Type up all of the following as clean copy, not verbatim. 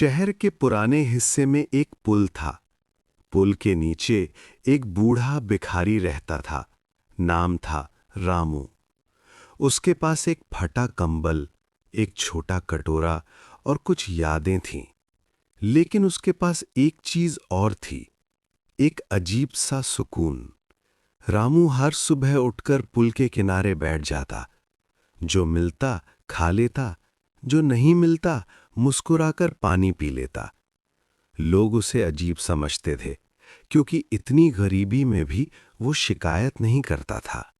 शहर के पुराने हिस्से में एक पुल था। पुल के नीचे एक बूढ़ा भिखारी रहता था। नाम था रामू। उसके पास एक फटा कंबल, एक छोटा कटोरा और कुछ यादें थीं। लेकिन उसके पास एक चीज और थी, एक अजीब सा सुकून। रामू हर सुबह उठकर पुल के किनारे बैठ जाता। जो मिलता खा लेता, जो नहीं मिलता मुस्कुराकर पानी पी लेता। लोग उसे अजीब समझते थे, क्योंकि इतनी गरीबी में भी वो शिकायत नहीं करता था।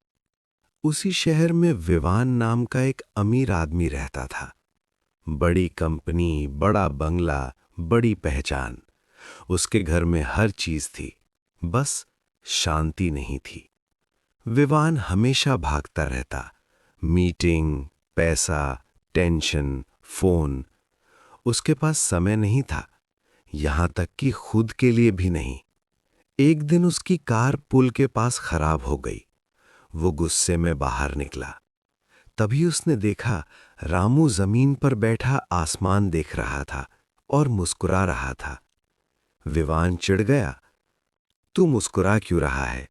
उसी शहर में विवान नाम का एक अमीर आदमी रहता था। बड़ी कंपनी, बड़ा बंगला, बड़ी पहचान। उसके घर में हर चीज थी, बस शांति नहीं थी। विवान हमेशा भागता रहता। मीटिंग, पैसा, टेंशन, फोन। उसके पास समय नहीं था, यहां तक कि खुद के लिए भी नहीं। एक दिन उसकी कार पुल के पास खराब हो गई। वो गुस्से में बाहर निकला। तभी उसने देखा रामू जमीन पर बैठा आसमान देख रहा था और मुस्कुरा रहा था। विवान चिढ़ गया। तू मुस्कुरा क्यों रहा है?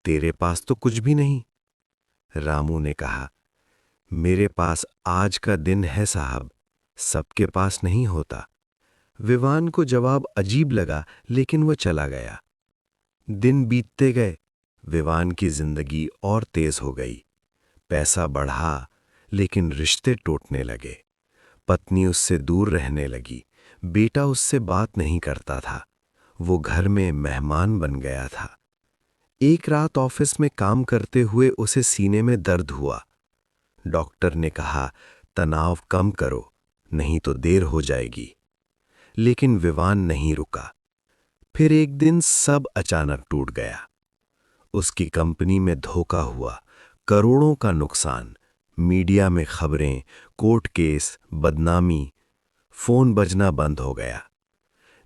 तेरे पास तो कुछ भी नहीं। रामू ने कहा, मेरे पास आज का दिन है साहब, सबके पास नहीं होता। विवान को जवाब अजीब लगा, लेकिन वह चला गया। दिन बीतते गए। विवान की जिंदगी और तेज हो गई। पैसा बढ़ा, लेकिन रिश्ते टूटने लगे। पत्नी उससे दूर रहने लगी। बेटा उससे बात नहीं करता था। वो घर में मेहमान बन गया था। एक रात ऑफिस में काम करते हुए उसे सीने में दर्द हुआ। डॉक्टर ने कहा, तनाव कम करो, नहीं तो देर हो जाएगी। लेकिन विवान नहीं रुका। फिर एक दिन सब अचानक टूट गया। उसकी कंपनी में धोखा हुआ, करोड़ों का नुकसान। मीडिया में खबरें, कोर्ट केस, बदनामी। फोन बजना बंद हो गया।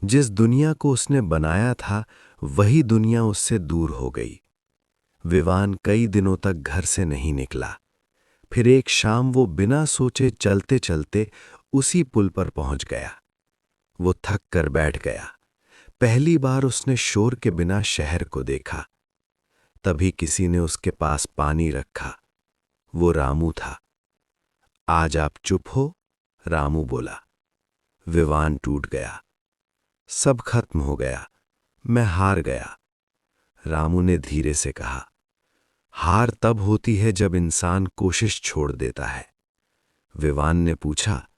जिस दुनिया को उसने बनाया था, वही दुनिया उससे दूर हो गई। विवान कई दिनों तक घर से नहीं निकला। फिर एक शाम वो बिना सोचे चलते चलते उसी पुल पर पहुंच गया। वो थक कर बैठ गया। पहली बार उसने शोर के बिना शहर को देखा। तभी किसी ने उसके पास पानी रखा। वो रामू था। आज आप चुप हो? रामू बोला। विवान टूट गया। सब खत्म हो गया। मैं हार गया। रामू ने धीरे से कहा, हार तब होती है जब इंसान कोशिश छोड़ देता है। विवान ने पूछा,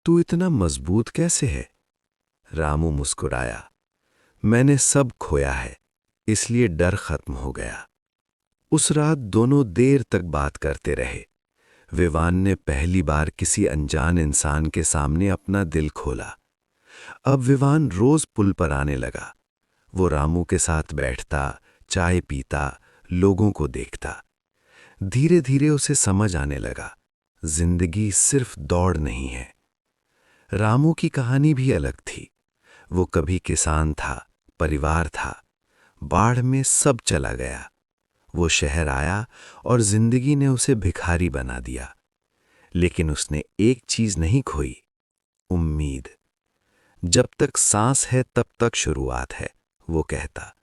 तू इतना मजबूत कैसे है? रामू मुस्कुराया, मैंने सब खोया है, इसलिए डर खत्म हो गया। उस रात दोनों देर तक बात करते रहे। विवान ने पहली बार किसी अनजान इंसान के सामने अपना दिल खोला। अब विवान रोज पुल पर आने लगा। वो रामू के साथ बैठता, चाय पीता, लोगों को देखता। धीरे धीरे उसे समझ आने लगा, जिंदगी सिर्फ दौड़ नहीं है। रामू की कहानी भी अलग थी। वो कभी किसान था, परिवार था। बाढ़ में सब चला गया। वो शहर आया और जिंदगी ने उसे भिखारी बना दिया। लेकिन उसने एक चीज नहीं खोई, उम्मीद। जब तक सांस है तब तक शुरुआत है, वो कहता।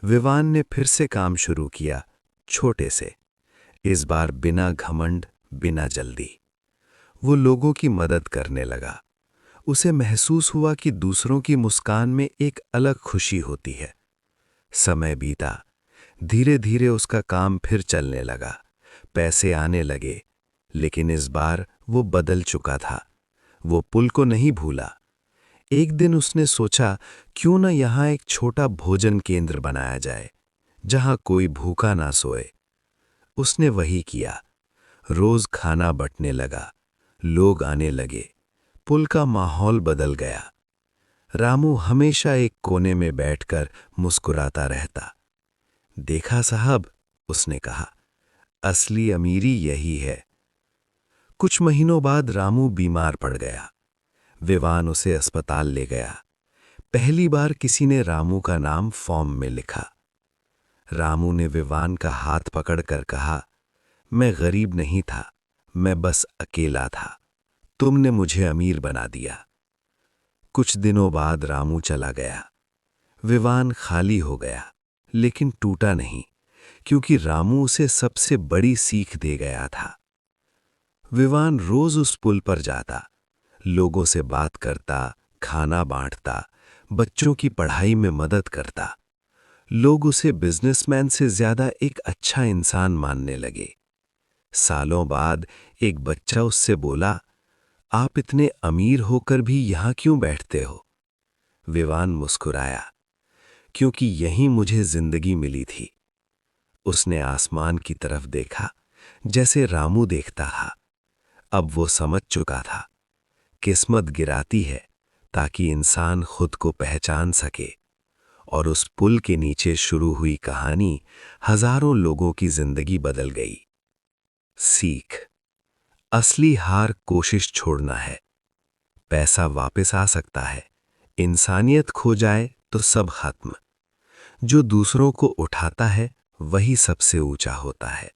विवान ने फिर से काम शुरू किया, छोटे से। इस बार बिना घमंड, बिना जल्दी। वो लोगों की मदद करने लगा। उसे महसूस हुआ कि दूसरों की मुस्कान में एक अलग खुशी होती है। समय बीता। धीरे धीरे उसका काम फिर चलने लगा। पैसे आने लगे। लेकिन इस बार वो बदल चुका था। वो पुल को नहीं भूला। एक दिन उसने सोचा, क्यों न यहां एक छोटा भोजन केंद्र बनाया जाए, जहां कोई भूखा ना सोए। उसने वही किया। रोज खाना बंटने लगा। लोग आने लगे। पुल का माहौल बदल गया। रामू हमेशा एक कोने में बैठकर मुस्कुराता रहता। देखा साहब, उसने कहा, असली अमीरी यही है। कुछ महीनों बाद रामू बीमार पड़ गया। विवान उसे अस्पताल ले गया। पहली बार किसी ने रामू का नाम फॉर्म में लिखा। रामू ने विवान का हाथ पकड़कर कहा, मैं गरीब नहीं था, मैं बस अकेला था। तुमने मुझे अमीर बना दिया। कुछ दिनों बाद रामू चला गया। विवान खाली हो गया, लेकिन टूटा नहीं, क्योंकि रामू उसे सबसे बड़ी सीख दे गया था। विवान रोज उस पुल पर जाता, लोगों से बात करता, खाना बांटता, बच्चों की पढ़ाई में मदद करता। लोग उसे बिजनेसमैन से ज्यादा एक अच्छा इंसान मानने लगे। सालों बाद एक बच्चा उससे बोला, आप इतने अमीर होकर भी यहां क्यों बैठते हो? विवान मुस्कुराया, क्योंकि यहीं मुझे जिंदगी मिली थी। उसने आसमान की तरफ देखा, जैसे रामू देखता था। अब वो समझ चुका था, किस्मत गिराती है ताकि इंसान खुद को पहचान सके। और उस पुल के नीचे शुरू हुई कहानी हजारों लोगों की जिंदगी बदल गई। सीख: असली हार कोशिश छोड़ना है। पैसा वापस आ सकता है, इंसानियत खो जाए तो सब खत्म। जो दूसरों को उठाता है वही सबसे ऊंचा होता है।